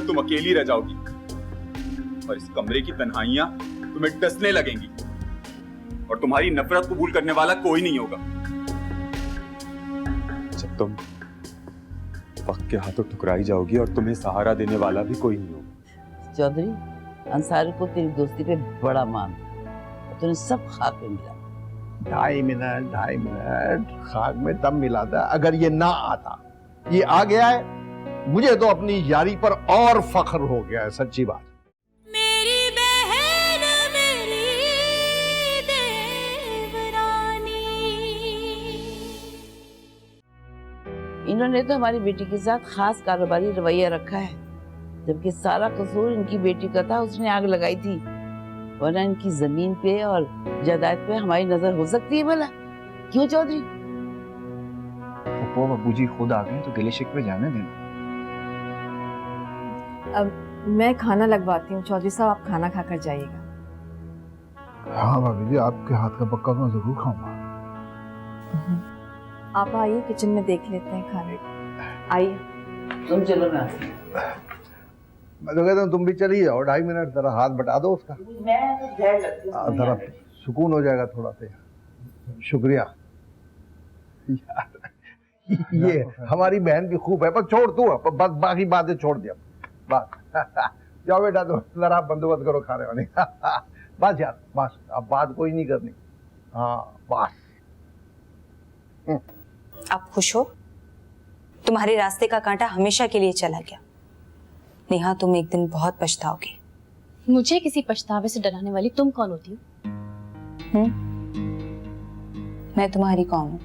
तक तुम अकेली रह जाओगी और इस कमरे की तन्हाइयां तुम्हें डसने लगेंगी और तुम्हारी नफरत कबूल करने वाला कोई नहीं होगा। जब तुम वक्त के हाथों ठुकराई जाओगी और तुम्हें सहारा देने वाला भी कोई नहीं होगा। चौधरी, अंसारी को तेरी दोस्ती पे बड़ा मान और तूने सब खाक में मिला। 2.5 मिनट खाक में तब मिला था अगर ये ना आता। ये आ गया है, मुझे तो अपनी यारी पर और फख्र हो गया है, सच्ची बात। मेरी बहन मेरी देवरानी। इन्होंने तो हमारी बेटी के साथ खास कारोबारी रवैया रखा है, जबकि सारा कसूर इनकी बेटी का था। उसने आग लगाई थी, वरना इनकी जमीन पे और जायदाद पे हमारी नजर हो सकती है भला? क्यों चौधरी? पप्पू बाबूजी खुद आ गए तो गिले शिकवे जाने देना। अब मैं खाना लगवाती हूँ। चौधरी साहब, आप खाना खाकर जाइएगा। हाँ भाभी जी, आपके हाथ का पक्का मैं जरूर खाऊंगा। आप आइए, किचन में देख लेते हैं खाने को। आइए। तुम चलो ना। मैं तो कहता हूँ तुम भी चली जाओ, 2.5 मिनट जरा हाथ बटा दो उसका, मैं तो ध्यान रखती हूँ। जरा सुकून हो जाएगा थोड़ा सा। शुक्रिया यार, ये हमारी बहन की खूब है। पर छोड़ तू, बस बाकी बातें छोड़ दिया बस। जाओ बेटा, तो जरा बंदोबस्त करो खाने वाने। बस यार, बस अब बात कोई नहीं करनी। हाँ बस। आप खुश हो? तुम्हारे रास्ते का कांटा हमेशा के लिए चला गया। नेहा, तुम एक दिन बहुत पछताओगी। मुझे किसी पछतावे से डराने वाली तुम कौन होती हो? मैं तुम्हारी कौन हूं?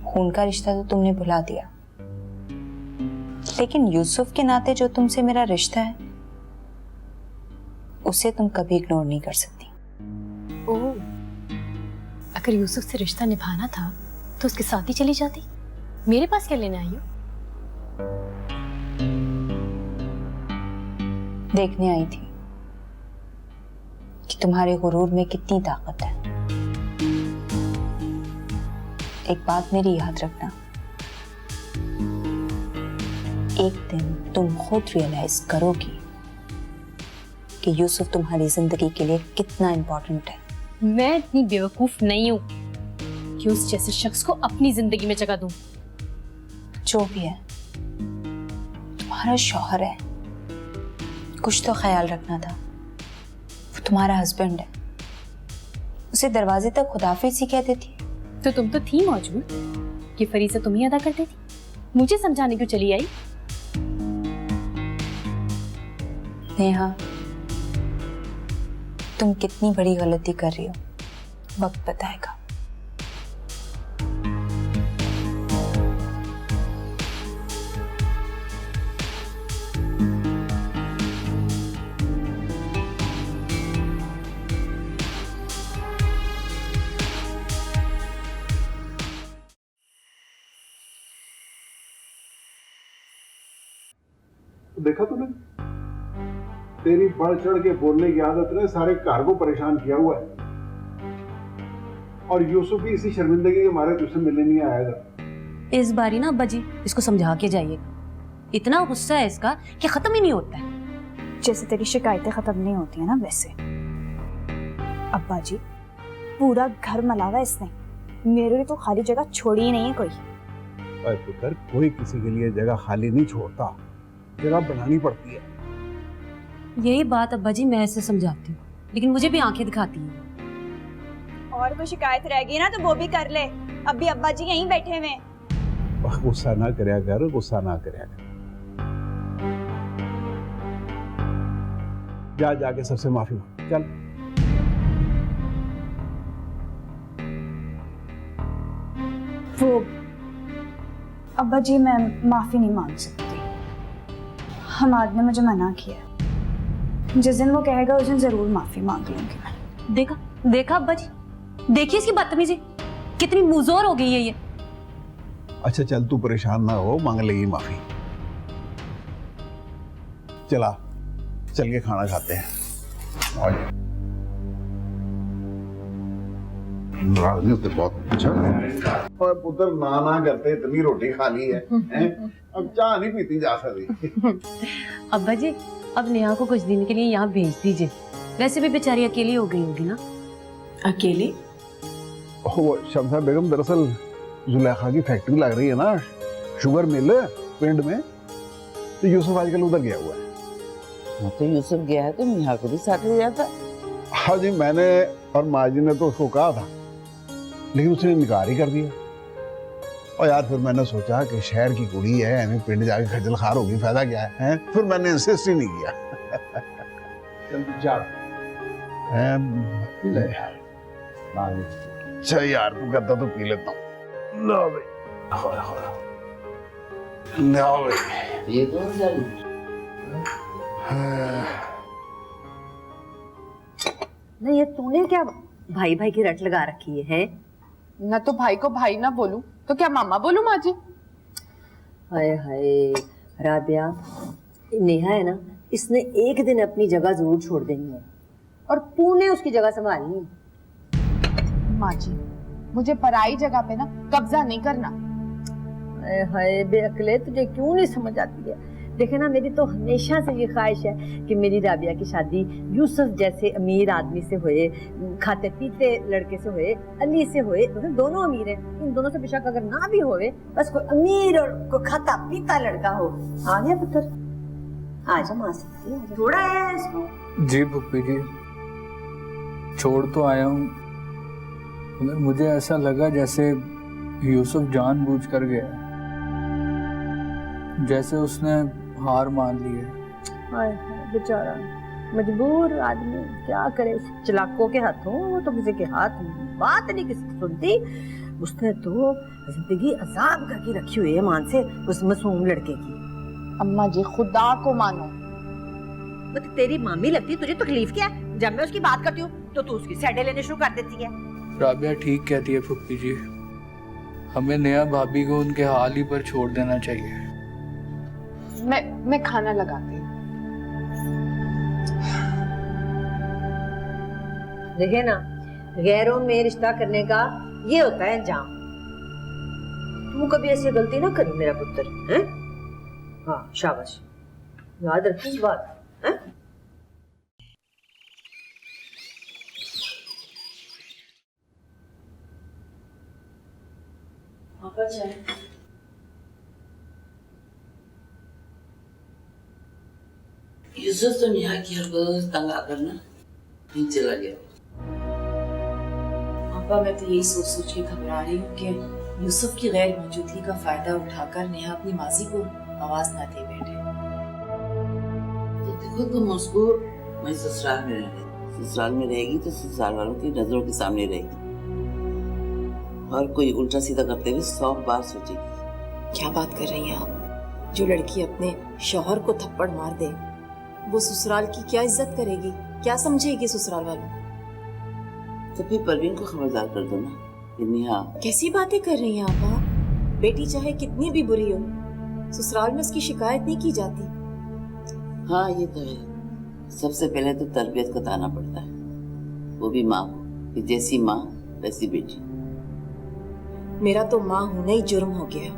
खून का रिश्ता तो तुमने भुला दिया, लेकिन यूसुफ के नाते जो तुमसे मेरा रिश्ता है उसे तुम कभी इग्नोर नहीं कर सकती। ओह, अगर यूसुफ से रिश्ता निभाना था तो उसके साथ ही चली जाती। मेरे पास क्या लेने आई हो? देखने आई थी कि तुम्हारे गुरूर में कितनी ताकत है। एक बात मेरी याद रखना, एक दिन तुम खुद रियलाइज करोगी कि यूसुफ तुम्हारी जिंदगी के लिए कितना इंपॉर्टेंट है। मैं इतनी बेवकूफ नहीं हूं कि उस जैसे शख्स को अपनी जिंदगी में जगह दूं। जो भी है, तुम्हारा शौहर है, कुछ तो ख्याल रखना था। वो तुम्हारा हस्बैंड है, उसे दरवाजे तक खुदाफिज ही कह देती। तो तुम तो थी मौजूद, ये फरीज़ा तुम ही अदा करती थी। मुझे समझाने क्यों चली आई? नेहा, तुम कितनी बड़ी गलती कर रही हो वक्त बताएगा। देखा तूने, तेरी बढ़ चढ़ के बोलने की आदत ने सारे घर को परेशान किया हुआ है। और यूसुफ भी इसी शर्मिंदगी के मारे तुझसे मिलने नहीं आएगा। इस बारी ना अब्बा जी इसको समझा के जाइएगा। इतना गुस्सा है इसका कि खत्म ही नहीं होता है। जैसे तेरी शिकायतें खत्म नहीं होती है ना, वैसे अब्बा जी पूरा घर मलावा इसने। मेरे लिए तो खाली जगह छोड़ी ही नहीं है कोई। अरे पुत्र, कोई किसी के लिए जगह खाली नहीं छोड़ता, जगह बनानी पड़ती है। यही बात अब्बा जी मैं इसे समझाती हूँ, लेकिन मुझे भी आंखें दिखाती है। और कोई शिकायत रहेगी ना तो वो भी कर ले। अभी अब्बा जी यहीं बैठे हुए। गुस्सा ना करया कर, गुस्सा ना करया कर। जा जाके सबसे माफी मांग, चल। वो अब्बा जी, मैं माफी नहीं मांग सकती। हमाद ने मुझे मना किया। जिस दिन वो कहेगा उस दिन जरूर माफी मांग लूंगी मैं। देखा देखा अब्बा जी, देखिए इसकी बदतमीजी कितनी मुजोर हो गई है ये। अच्छा चल, तू परेशान ना हो, मांग लेगी माफी। चला, चल के खाना खाते हैं। नाराज नहीं होते बहुत अच्छा। और पुत्र ना करते इतनी रोटी खा ली है, हैं? अब चाय नहीं पीती जा सकती। अब्बा जी अब नेहा को कुछ दिन के लिए यहाँ भेज दीजिए, वैसे भी बेचारी अकेली हो गई होगी ना। अकेले? वो शमसा बेगम दरअसल जुलेखा की फैक्ट्री लग रही है ना, शुगर मिल पिंड में, तो यूसुफ आजकल उधर गया हुआ है। हाँ तो यूसुफ गया है तो नेहा को भी साथ ले जाता। हाँ जी, मैंने और माँ जी ने तो उसको कहा था, लेकिन उसने इनकार ही कर दिया। और यार फिर मैंने सोचा कि शहर की कुड़ी है, हमें पिंड जाके खजल खार होगी, फायदा क्या है? फिर मैंने इंसिस्ट ही नहीं किया। अच्छा यार, तू कहता तो पी लेता हूँ। लो भाई, लो भाई। ये कौन सा नहीं, ये तूने क्या भाई भाई की रट लगा रखी है? ना तो भाई को भाई ना बोलूं तो क्या मामा बोलूं माँ जी? हाय हाय राबिया, नेहा है ना, इसने एक दिन अपनी जगह जरूर छोड़ देनी है और तूने उसकी जगह संभालनी है। माँ जी, मुझे पराई जगह पे ना कब्जा नहीं करना। हाय हाय बेअक्ले, तुझे क्यों नहीं समझ आती है? देखे ना, मेरी तो हमेशा से ये ख्वाहिश है कि मेरी राबिया की शादी यूसुफ जैसे अमीर आदमी से होए, खाते पीते लड़के से होए, अली से होए। मतलब दोनों अमीर हैं, इन दोनों से बेशक अगर ना भी होए, बस कोई अमीर और कोई खाता पीता लड़का हो। आ गया पुत्र, आजा माँ से थोड़ा आया है इसको। जी पुप्पी जी, छोड़ तो आया हूँ, मगर मुझे ऐसा लगा जैसे यूसुफ जानबूझ कर गया, जैसे उसने हार मान ली है। हाय हाय बेचारा मजबूर आदमी, क्या करे? उस चलाकों के हाथों, वो तो किसी के हाथ बात नहीं किसी की सुनती। उसने तो जिंदगी अजाब करके रखी हुई है मान से उस मासूम लड़के की। अम्मा जी खुदा को मानो। मतलब तेरी मामी लगती है, तुझे तकलीफ क्या है? जब मैं उसकी बात करती हूँ तो तू उसकी साइडें लेने शुरू कर देती है। राबिया ठीक कहती है पुप्पी जी, हमें नेहा भाभी को उनके हाल ही पर छोड़ देना चाहिए। मैं खाना लगाती हूँ। देखे ना, गैरों में रिश्ता करने का ये होता है अंजाम। तू कभी ऐसी गलती ना करी मेरा पुत्र, हैं? हाँ शाबाश, याद रखी इस बात, हैं? पापा चाय। यूसुफ तो नेहा की हरकत तंग आकर ना नहीं चला गया। पापा मैं तो यही सोच सोच के घबरा रही हूँ कि यूसुफ की गैर मौजूदगी का फायदा उठाकर नेहा अपनी माजी को आवाज ना दे बैठे। तो देखो तुम उसको मैं ससुराल में रहने, ससुराल में रहेगी तो ससुराल वालों की नजरों के सामने रहेगी और कोई उल्टा सीधा करते हुए 100 बार सोचेगी। क्या बात कर रही हैं आप? जो लड़की अपने शौहर को थप्पड़ मार दे, वो ससुराल की क्या इज्जत करेगी, क्या समझेगी ससुराल वालों को? तो फिर परवीन को खबरदार कर दो ना कि नेहा। कैसी बातें कर रही हैं आप? बेटी चाहे कितनी भी बुरी हो, ससुराल में उसकी शिकायत नहीं की जाती। हाँ ये तो है, सबसे पहले तो तरबियत का ताना पड़ता है, वो भी माँ को, कि जैसी माँ वैसी बेटी। मेरा तो माँ होना ही जुर्म हो गया है।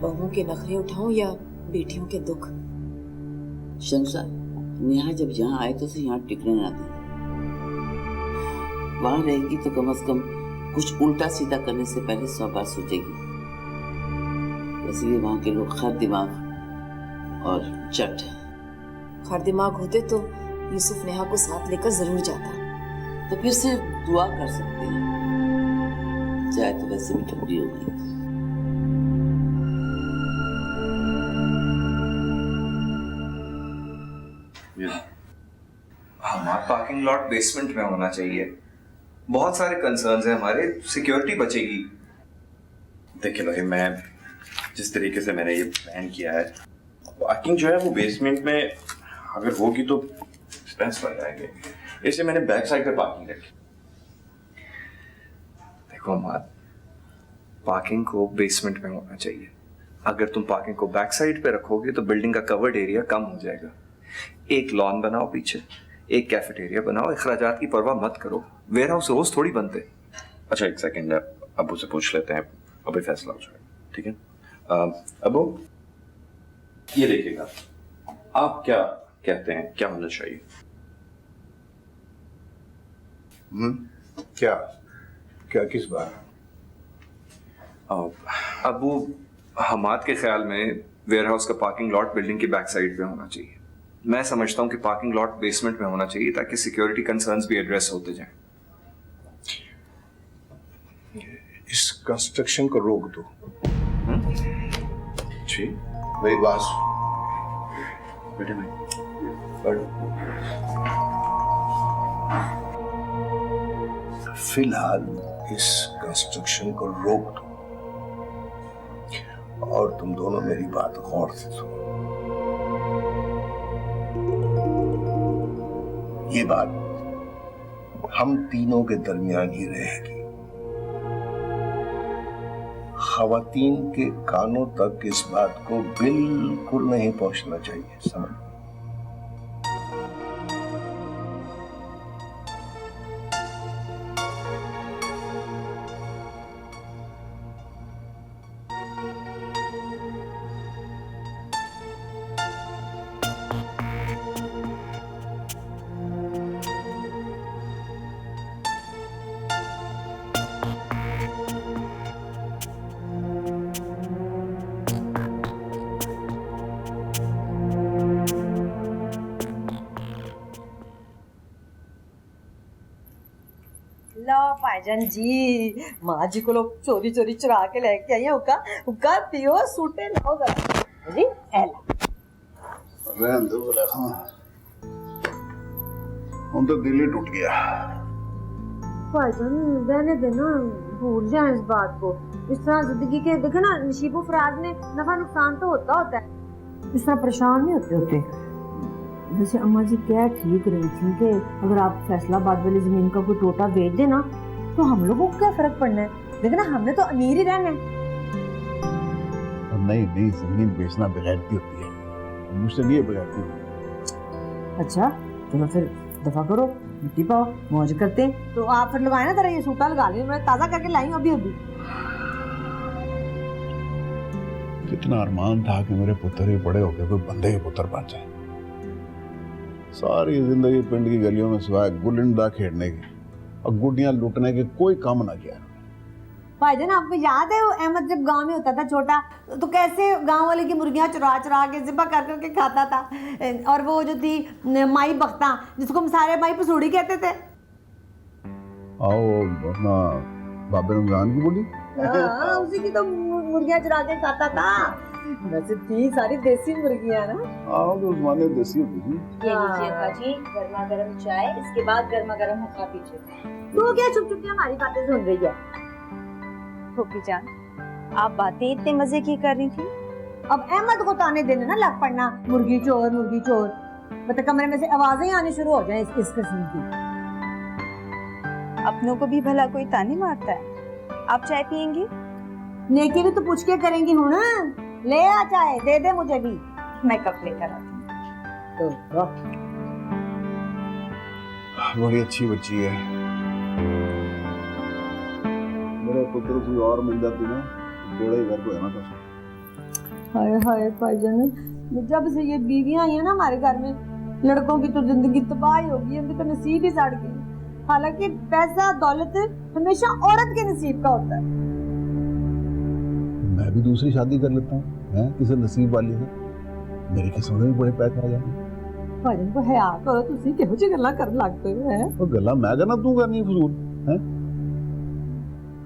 बहुओं के नखरे उठाऊं या बेटियों के दुख? शमसा, नेहा जब यहाँ आए तो उसे यहाँ टिकने ना दें। वहाँ रहेगी तो कम से कम कुछ उल्टा सीधा करने से पहले 100 बार सोचेगी। वैसे भी वहाँ के लोग खर दिमाग और चट है। खर दिमाग होते तो यूसुफ नेहा को साथ लेकर जरूर जाता। तो फिर से दुआ कर सकते हैं, चाहे तो वैसे भी ठुकरी होगी। हमारा पार्किंग लॉट बेसमेंट में होना चाहिए। बहुत सारे कंसर्न्स हैं हमारे, सिक्योरिटी बचेगी। देखिए भाई, मैं जिस तरीके से मैंने ये प्लान किया है, पार्किंग जो है वो बेसमेंट में अगर होगी तो एक्सपेंस बढ़ जाएंगे, इसलिए मैंने बैक साइड पे पार्किंग रखी। देखो अमाद, पार्किंग को बेसमेंट में होना चाहिए। अगर तुम पार्किंग को बैक साइड पे रखोगे तो बिल्डिंग का कवर्ड एरिया कम हो जाएगा। एक लॉन बनाओ पीछे, एक कैफेटेरिया बनाओ, अखराजात की परवाह मत करो। वेयर हाउस रोज थोड़ी बनते। अच्छा एक सेकंड, अबू से पूछ लेते हैं, अभी फैसला हो जाएगा, ठीक है? अबू ये देखिएगा, आप क्या कहते हैं, क्या होना चाहिए? क्या क्या किस बात? अबू, हमाद के ख्याल में वेयर हाउस का पार्किंग लॉट बिल्डिंग की बैक साइड पे होना चाहिए। मैं समझता हूँ कि पार्किंग लॉट बेसमेंट में होना चाहिए ताकि सिक्योरिटी कंसर्न्स भी एड्रेस होते जाएं। इस कंस्ट्रक्शन को रोक दो। जी मेरी बात बेटे भाई, फिलहाल इस कंस्ट्रक्शन को रोक दो और तुम दोनों मेरी बात गौर से सुनो। ये बात हम तीनों के दरमियान ही रहेगी। खवातीन के कानों तक इस बात को बिल्कुल नहीं पहुंचना चाहिए, समझ? लो भाईजान जी, माँ जी को लोग चोरी चोरी चुरा के लेके आई है। हुक्का हुक्का पियो, सूटे लाओ जरा जी। रहने दो रेखा, हम तो दिल ही टूट गया। भाईजान रहने देना, भूल जाए इस बात को। इस तरह जिंदगी के देखे ना, नशीबो फराज में नफा नुकसान तो होता है। इस तरह परेशान नहीं होते। जैसे अम्मा जी क्या ठीक रही थी कि अगर आप फैसलाबाद वाली जमीन का कोई टोटा बेच देना तो हम लोगों को क्या फर्क पड़ना है। लेकिन हमने तो अमीर ही रहना है। नहीं, जमीन बेचना बेगैरती होती है, मुझसे नहीं बेगैरती होती। अच्छा चलो फिर दफा करो, मिट्टी पाओ, मौज करते हैं। तो आप फिर लगाए ना जरा ये सूटा लगा लिया, मैं ताजा करके लाई हूँ अभी। कितना अरमान था कि मेरे पुत्र ही बड़े होकर कोई बंदे के पुत्र बन जाए। सारी जिंदगी पिंड की गलियों में सिवाय गुलिंडा खेलने की और गुड्डियां लूटने के कोई काम ना किया। भाईजान आपको याद है वो अहमद जब गांव में होता था छोटा, तो कैसे गांव वाले की मुर्गियां चुरा चुरा के ज़िबा कर करके खाता था। और वो जो थी माई बख्ता, जिसको हम सारे माई पसूड़ी कहते थे। आओ अपना बाबे रमजान की बोली, उसी की तो मुर्गियां चुरा के खाता था। वैसे थी सारी देसी मुर्गियां ना। तो जमाने देसी होती थी। ये लीजिए बाजी, गर्मा गर्म चाय, इसके बाद गर्मा गर्म हुक्का पीजिए। तू क्या चुप चुप के हमारी बातें सुन रही है? फूफी जान, आप बातें इतने मजे की कर रही थी। अब अहमद को ताने देने ना लग पड़ना, मुर्गी चोर मुर्गी चोर। मतलब कमरे में से आवाजें आनी शुरू हो जाए इस किस्म की। अपनों को भी भला कोई ताने मारता है। आप चाय पियेंगी? नेकी भी तो पूछ के करेंगी हूँ ना। ले आ चाय, दे दे मुझे भी। मैं कप लेकर आती हूँ। बड़ी अच्छी बच्ची है। मेरे पुत्र कोई और मिल जाती ना, बेड़ा ही घर को है ना था। हाय हाय भाईजान, जब से ये बीवियां आई है ना हमारे घर में, लड़कों की तो जिंदगी तबाह होगी, उनके तो नसीब ही सड़ गए। हालांकि पैसा दौलत हमेशा औरत के नसीब का होता है। मैं भी दूसरी शादी कर लेता हूँ, किसी नसीब वाली से। मेरी किस्मत में बड़े पैसे आ जाएंगे। भाईजान को हया करो, तुसी किहो जी गल्लां करन लगते हो हैं। ਉਹ ਗੱਲਾਂ ਮੈਂ ਕਰਨਾ, ਤੂੰ ਕਰਨੀ ਫਜ਼ੂਲ ਹੈ।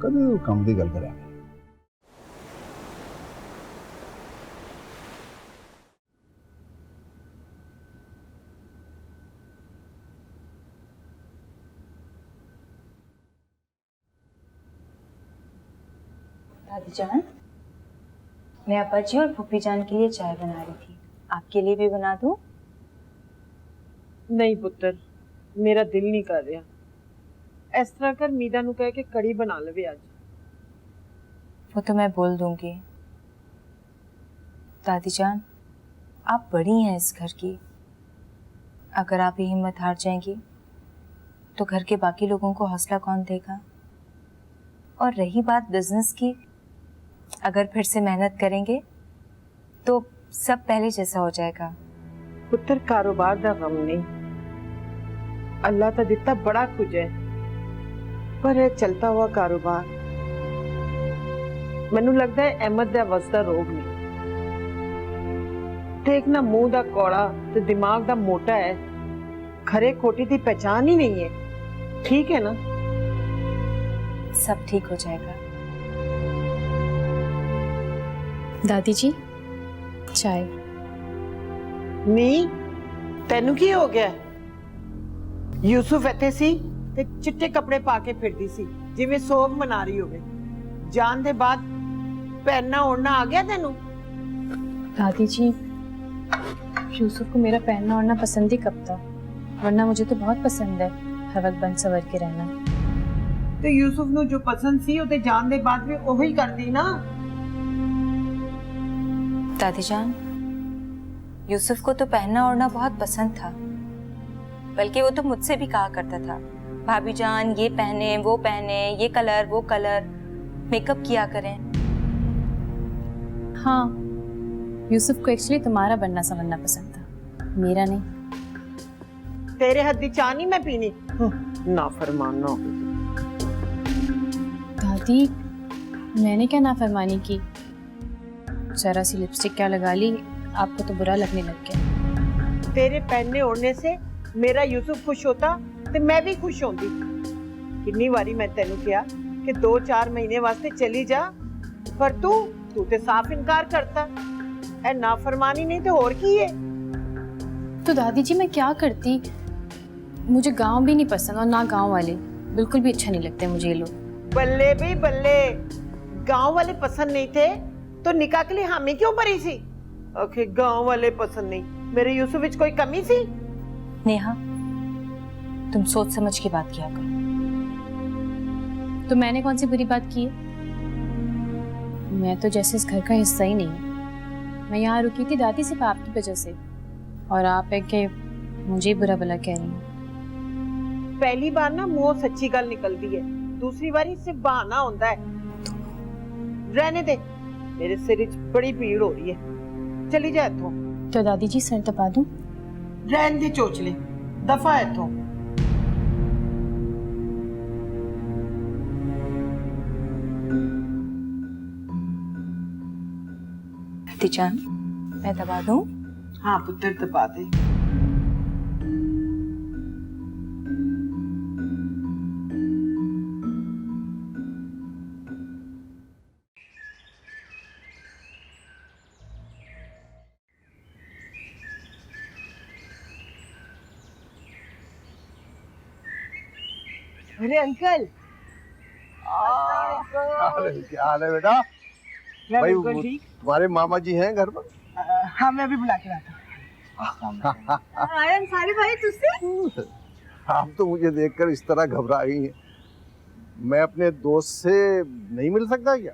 ਕਦੇ ਕੰਮ ਦੀ ਗੱਲ ਕਰਿਆ। दादी जान, मैं अपा जी और फूफी जान के लिए चाय बना रही थी, आपके लिए भी बना दूं? नहीं पुत्र, मेरा दिल नहीं कर रहा। इस तरह कर मीदा नु कह के कड़ी बना लवे आज। वो तो मैं बोल दूंगी। दादी जान, आप बड़ी हैं इस घर की, अगर आप ये हिम्मत हार जाएंगी तो घर के बाकी लोगों को हौसला कौन देगा? और रही बात बिजनेस की, अगर फिर से मेहनत करेंगे तो सब पहले जैसा हो जाएगा। पुत्र कारोबार दा गम नहीं, अल्लाह ता दिता बड़ा कुछ है, पर है चलता हुआ कारोबार। मैनू लगता है अहमद दा वसदा रोग नहीं। देखना मुंह दा कौड़ा ते दिमाग दा मोटा है, खरे खोटी दी पहचान ही नहीं है। ठीक है ना? सब ठीक हो जाएगा। दादी जी चाय। नी तेनू की हो गया? यूसुफ इत्थे सी ते चिट्टे कपड़े पाके फिरदी सी जिवें सोग मना रही होवे। जान दे बाद पहनना ओढ़ना आ गया तेनू? दादी जी यूसुफ को मेरा पहनना ओढ़ना पसंद ही कब था, वरना मुझे तो बहुत पसंद है हर वक्त बन सवर के रहना। तो यूसुफ नु जो पसंद सी उते जान दे बाद भी ओही करदी ना। दादी जान, यूसुफ को तो पहनना ओढ़ना बहुत पसंद था, बल्कि वो तो मुझसे भी कहा करता था, भाभी जान ये पहने वो पहने, ये कलर वो कलर, मेकअप किया करें। हाँ, यूसुफ को एक्चुअली तुम्हारा बनना संवरना पसंद था, मेरा नहीं। तेरे हद्दी चाह नहीं मैं पीनी। नाफरमान ना। दादी मैंने क्या नाफरमानी की? जरा सी लिपस्टिक क्या लगा ली, आपको तो बुरा लगने लग गया। तेरे पहनने ओढ़ने से मेरा यूसुफ खुश होता ते मैं भी खुश होंदी। कितनी बारी मैं तेनू किया कि 2-4 महीने वास्ते चली जा, पर तू ते साफ इनकार करता। ए नाफरमानी नहीं तो और की है? तो दादी जी मैं क्या करती? मुझे गांव भी नहीं पसंद और ना गांव वाले, बिल्कुल भी अच्छा नहीं लगते मुझे ये लोग। बल्ले भी बल्ले, गांव वाले पसंद नहीं थे तो निकाह के लिए हामी क्यों भरी सी? ओके गांव वाले पसंद नहीं, मेरे यूसुफ विच कोई कमी सी? नेहा, तुम सोच समझ के बात किया करो। तो मैंने कौन सी बुरी बात की है? मैं तो जैसे इस घर का हिस्सा ही नहीं हूँ। मैं यहाँ रुकी थी दादी सिर्फ आपकी वजह से, और आप है कि मुझे बुरा भला कह रही हैं। पहली बार ना मुंह सच्ची गल निकलती है, दूसरी बारी सिर्फ बहाना होता है। रहने दे, मेरे सिर विच बड़ी पीड़ हो रही है, चली जा इत्थों। तो दादी जी सर दबा दूं? रहन दे चोचले, दफा इत्थों। दादी जान मैं दबा दूं? हाँ पुत्र दबा दे। अरे अंकल, क्या हाल है बेटा? भाई तुम्हारे मामा जी हैं घर पर? हाँ मैं अभी बुला के लाता। आए अंसारी भाई तुझसे? आप तो मुझे देखकर इस तरह घबरा गई हैं। मैं अपने दोस्त से नहीं मिल सकता क्या?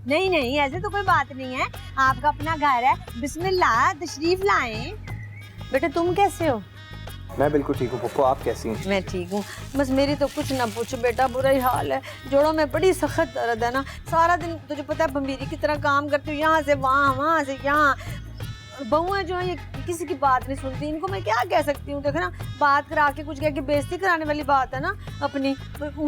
नहीं नहीं, ऐसे तो कोई बात नहीं है, आपका अपना घर है, बिस्मिल्लाह तशरीफ लाएं। बेटा तुम कैसे हो? मैं बिल्कुल ठीक हूँ पप्पू, आप कैसी हैं? मैं ठीक हूँ, बस मेरी तो कुछ ना पूछो बेटा, बुरा ही हाल है। जोड़ों में बड़ी सख्त दर्द है ना, सारा दिन तुझे पता है भंबीरी की तरह काम करती हूँ, यहाँ से वहाँ वहाँ से यहाँ। बहुएं जो है ये किसी की बात नहीं सुनती, इनको मैं क्या कह सकती हूँ? देख ना, बात करा के कुछ कह के बेइज्जती कराने वाली बात है ना अपनी।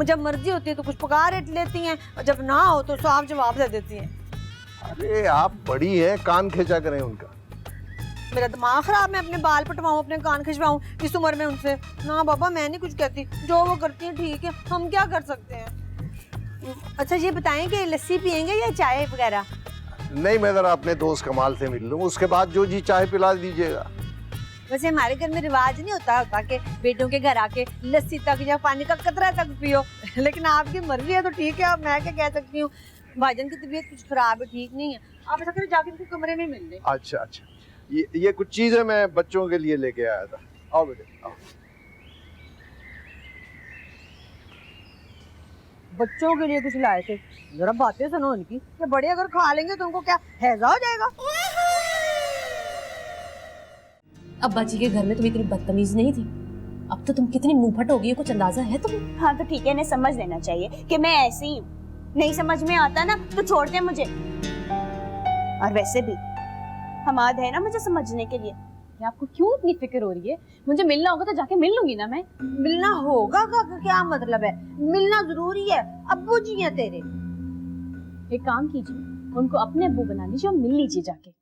जब मर्जी होती है तो कुछ पका रेट लेती हैं, और जब ना हो तो साफ जवाब दे देती हैं। अरे आप बड़ी हैं, कान खींचा करें उनका। मेरा दिमाग खराब, मैं अपने बाल पटवाऊं, अपने कान खिंचवाऊं इस उम्र में उनसे? ना बाबा मैं नहीं कुछ कहती, जो वो करती है ठीक है, हम क्या कर सकते हैं। अच्छा ये बताएं कि लस्सी पियेंगे या चाय वगैरह? नहीं, मैं जरा अपने दोस्त कमाल से मिल लूं, उसके बाद जो जी चाय पिला दीजिएगा। वैसे हमारे घर में रिवाज नहीं होता कि बेटों के घर आके लस्सी तक या पानी का कतरा तक पियो, लेकिन आपकी मर्जी है तो ठीक है, अब मैं क्या कह सकती हूँ। भाईजान की तबीयत कुछ खराब है, ठीक नहीं है, आप ऐसा करें जाके इनको कमरे में मिल लें। अच्छा अच्छा, ये कुछ चीजें मैं बच्चों के लिए लेके आया था। आओ बेटे आओ। बच्चों के लिए कुछ लाए थे? जरा बातें सुनो उनकी, ये बड़े अगर खा लेंगे तो उनको क्या हैजा हो जाएगा? अब्बा जी के घर में तुम इतनी बदतमीज नहीं थी, अब तो तुम कितनी मुंहफट हो गई हो, कुछ अंदाजा है तुम्हें? हाँ तो ठीक है, इन्हें समझ लेना चाहिए कि मैं ऐसी ही हूँ। नहीं समझ में आता ना तो छोड़ दे मुझे। और वैसे भी हमाद है ना मुझे समझने के लिए। ये आपको क्यों इतनी फिक्र हो रही है? मुझे मिलना होगा तो जाके मिल लूंगी ना मैं। मिलना होगा का क्या मतलब है? मिलना जरूरी है, अब्बू जी हैं तेरे। एक काम कीजिए, उनको अपने अब्बू बना लीजिए और मिल लीजिए जाके।